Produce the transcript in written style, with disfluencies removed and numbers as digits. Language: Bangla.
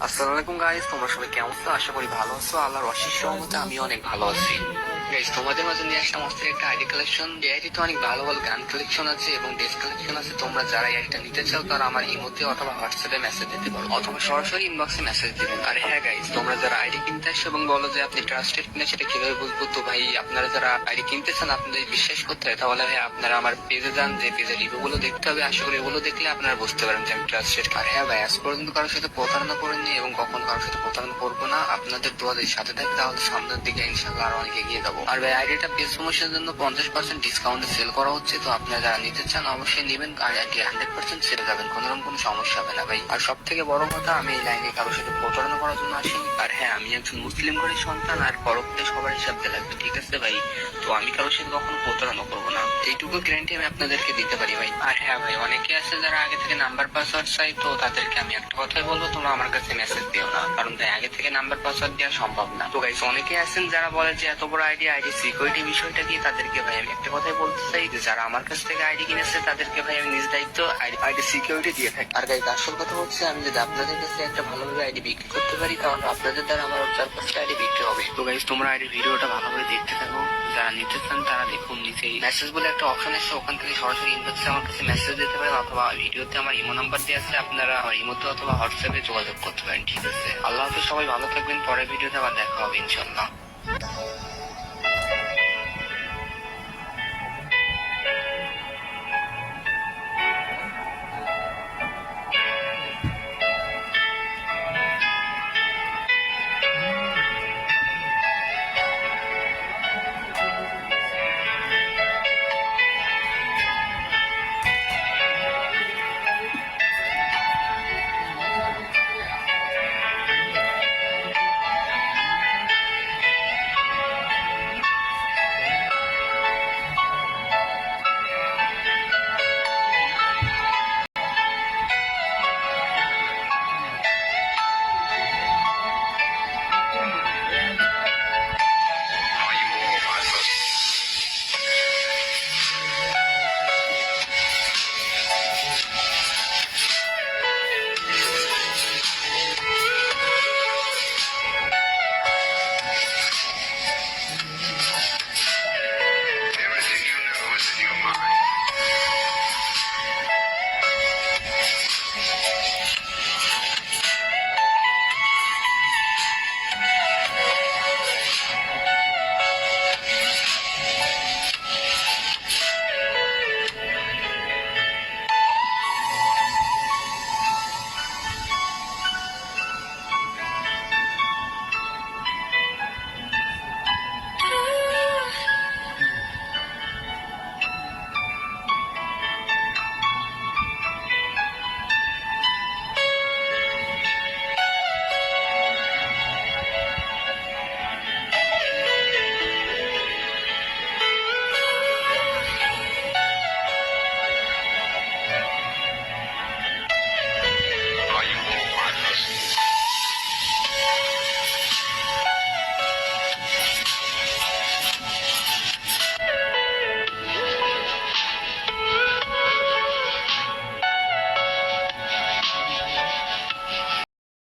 আসসালামু আলাইকুম গাইস, তোমরা সবাই কেমন আছো? আশা করি ভালো আছো। আল্লাহর অশেষ রহমতে আমি অনেক ভালো আছি। গাইস, তোমাদের মাঝে নিয়ে আসলাম অস্থির একটা আইডি কালেকশন। এই আইডিতে অনেক ভালো ভালো গান কালেকশন আছে এবং ড্রেস কালেকশন আছে। তোমরা যারা এই আইডিটা নিতে চাও তারা আমার ইমোতে অথবা হোয়াটসঅ্যাপে মেসেজ দিতে পারো অথবা সরাসরি ইনবক্সে মেসেজ দিবেন। আর হ্যাঁ গাইস, তোমরা যারা আইডি কিনতে আসো এবং বলো যে আপনি ট্রাস্টেড কিনা, সেটা কিভাবে বুঝবো? তো ভাই, আপনারা যারা আইডি কিনতে চান, আপনাদের বিশ্বাস করতে হয়, তাহলে ভাই আপনারা আমার পেজে যান। যে পেজের রিভিউ গুলো দেখতে হবে, আশা করি এগুলো দেখলে আপনারা বুঝতে পারেন যে আমি ট্রাস্টেড। আর হ্যাঁ ভাই, আজ পর্যন্ত কারোর সাথে প্রতারণা করিনি এবং কখন কারোর সাথে প্রতারণা করবো না। আপনাদের দোয়াদের সাথে থাকতে তাহলে সামনের দিকে ইনশাল্লাহ আরো অনেক এগিয়ে যাবো। আর ভাই, আইডিটা পেজ প্রমোশনের জন্য 50% ডিসকাউন্টে সেল করা হচ্ছে। তো আপনারা যারা নিতে চান অবশ্যই নেবেন। আর আইডি 100% সেরে যাবেন, কোনোরকম কোনো সমস্যা হবে না ভাই। আর সব থেকে বড় কথা, আমি এই লাইনে কারোর সাথে প্রতারণা করার জন্য আসিনি। আর হ্যাঁ, আমি একজন মুসলিম ঘরের সন্তান আর পরবর্তী সবার হিসাব দিয়ে লাগবে, ঠিক আছে ভাই? তো আমি কারোর সাথে কখনো প্রতারণা করবো না, এইটুকু গ্যারান্টি আমি আপনাদেরকে দিতে পারি ভাই। আর হ্যাঁ ভাই, অনেকে আছে যারা আগে থেকে নাম্বার পাসওয়ার্ড চাই। তো তাদেরকে আমি একটা কথাই বলবো, তোমরা আমার কাছে মেসেজ দিও না, কারণ ভাই আগে থেকে নাম্বার পাসওয়ার্ড দেওয়া সম্ভব না। তো গাইস, অনেকে আছেন যারা বলে যে এত বড় আইডি সিকিউরিটি বিষয়টা কি, তাদেরকে ভাই আমি একটা কথাই বলতে চাই যে যারা আমার কাছ থেকে আইডি কিনেছে তাদেরকে ভাই আমি নিজ দায়িত্ব আইডি সিকিউরিটি দিয়ে থাকি। আর গাইস, আসল কথা হচ্ছে, আমি যদি আপনাদের কাছে একটা ভালোভাবে আইডি বিক্রি করতে পারি, তাহলে আপনাদের দ্বারা আমার 4-5টা আইডি বিক্রি হবে। তো গাইস, তোমরা আইডি ভিডিওটা ভালোভাবে দেখতে থাকো। যারা নিতে চান তারা দেখুন, নিচেই মেসেজ বলে একটা অপশন আছে, ওখান থেকে সরাসরি ইনবক্সে আমার কাছে মেসেজ দিতে পারেন অথবা ভিডিওতে আমার ইমো নাম্বার দিয়ে আছে, আপনারা আমার ইমোতে অথবা হোয়াটসঅ্যাপে যোগাযোগ করতে পারেন, ঠিক আছে? আল্লাহ হাফেজ, সবাই ভালো থাকবেন। পরের ভিডিওতে আবার দেখা হবে ইনশাল্লাহ।